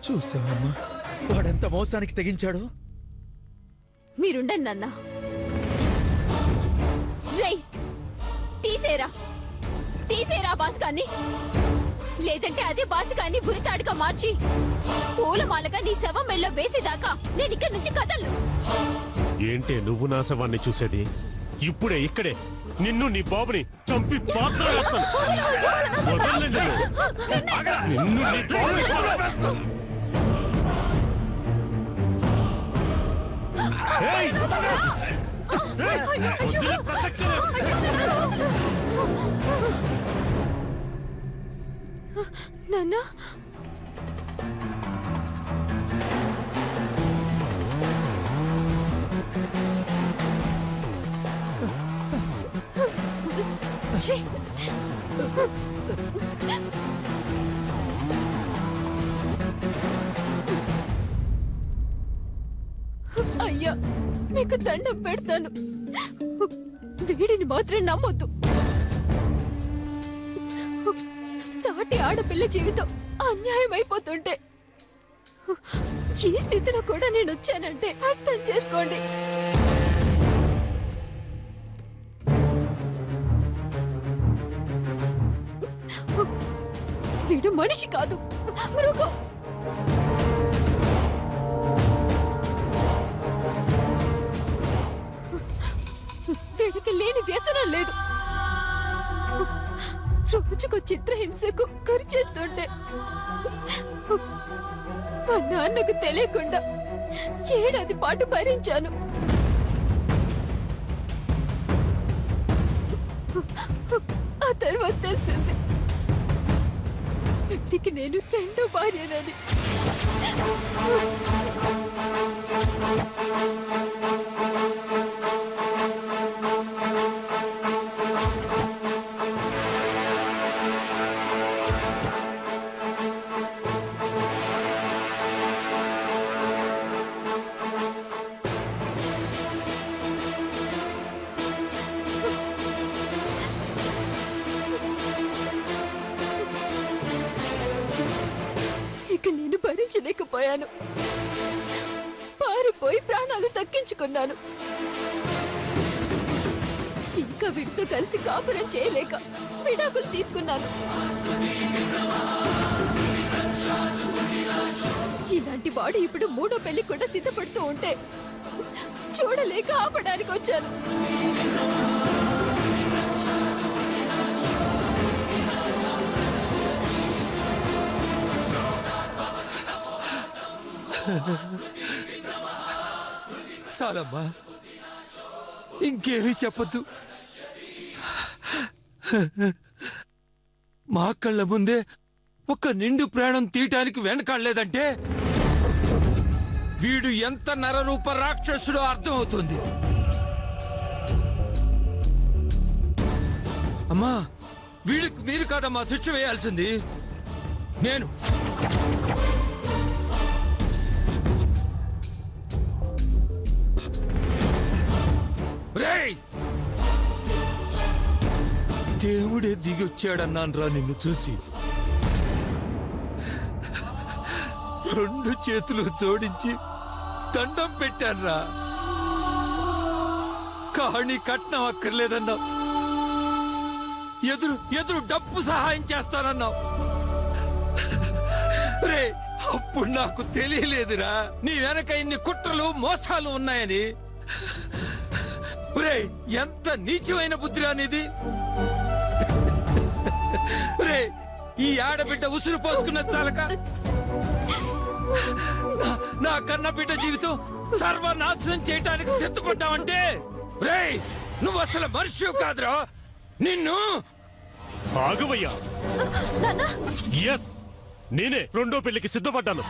చూసావమ్మా వాడెంత మోసానికి తెగించాడు. మీరుండండి నాన్న. జై తీసేరా తీసేరా బాసుకాన్ని, లేదంటే అదే బాసుకాన్ని బురితాడుగా మార్చి పూలమాలగా నీ శవం మెళ్ళ వేసేదాకా నేను ఇక్కడి నుంచి కదలను. ఏంటే నువ్వు నా శవాన్ని చూసేది? ఇప్పుడే ఇక్కడే నిన్ను నీ బాబుని చంపి పాత్ర వేస్తాను. నిన్ను నీ బాబుని చంపేస్తాను. నాన్న అయ్యా మీకు దండం పెడతాను, వీడిని మాత్రం నమ్మొద్దు. సాటి ఆడపిల్ల జీవితం అన్యాయం అయిపోతుంటే ఈ స్థితిలో కూడా నేను వచ్చానంటే అర్థం చేసుకోండి. వీడు మనిషి కాదు, మృగం. వీడికి లేని వ్యసనం లేదు. రోజుకు చిత్రహింసకు గురి చేస్తుంటే మా నాన్నకు తెలియకుండా 7 ఏడాది పాటు భరించాను. ఆ తర్వాత తెలిసింది వీడికి నేను 2వ భార్యనని. ఇక నేను భరించలేకపోయాను, పారిపోయి ప్రాణాలు దక్కించుకున్నాను. ఇంకా వీడితో కలిసి కాపురం చేయలేక విడాకులు తీసుకున్నాను. ఇలాంటి వాడు ఇప్పుడు 3వ పెళ్లి కూడా సిద్ధపడుతూ ఉంటే చూడలేక ఆపడానికి వచ్చాను. చాలమ్మా, ఇంకేమీ చెప్పద్దు. మా కళ్ళ ముందే ఒక నిండు ప్రాణం తీయటానికి వెనకాడలేదంటే వీడు ఎంత నరరూప రాక్షసుడో అర్థమవుతుంది. అమ్మా, వీడికి మీరు కాదమ్మా శిక్ష వేయాల్సింది, నేను. దేవుడే దిగొచ్చాడన్నాను రా నిన్ను చూసి. 2 చేతులు జోడించి దండం పెట్టాన్రా. కానీ కట్నం అక్కర్లేదన్నావు, ఎదురు డబ్బు సహాయం చేస్తానన్నావు. రే, అప్పుడు నాకు తెలియలేదురా నీ వెనక ఇన్ని కుట్రలు మోసాలు ఉన్నాయని. రే, ఎంత నీచమైన బుద్ధిరా నీది. రే, ఈ ఆడబిడ్డ ఉసురు పోసుకున్న చాలక నా కన్న బిడ్డ జీవితం సర్వనాశనం చేయటానికి సిద్ధపడ్డావంటే రే, నువ్వు అసలు మనిషి కాదురా. నిన్ను ఆగవయ్యా. ఎస్, నేనే 2వ పెళ్లికి సిద్ధపడ్డాను.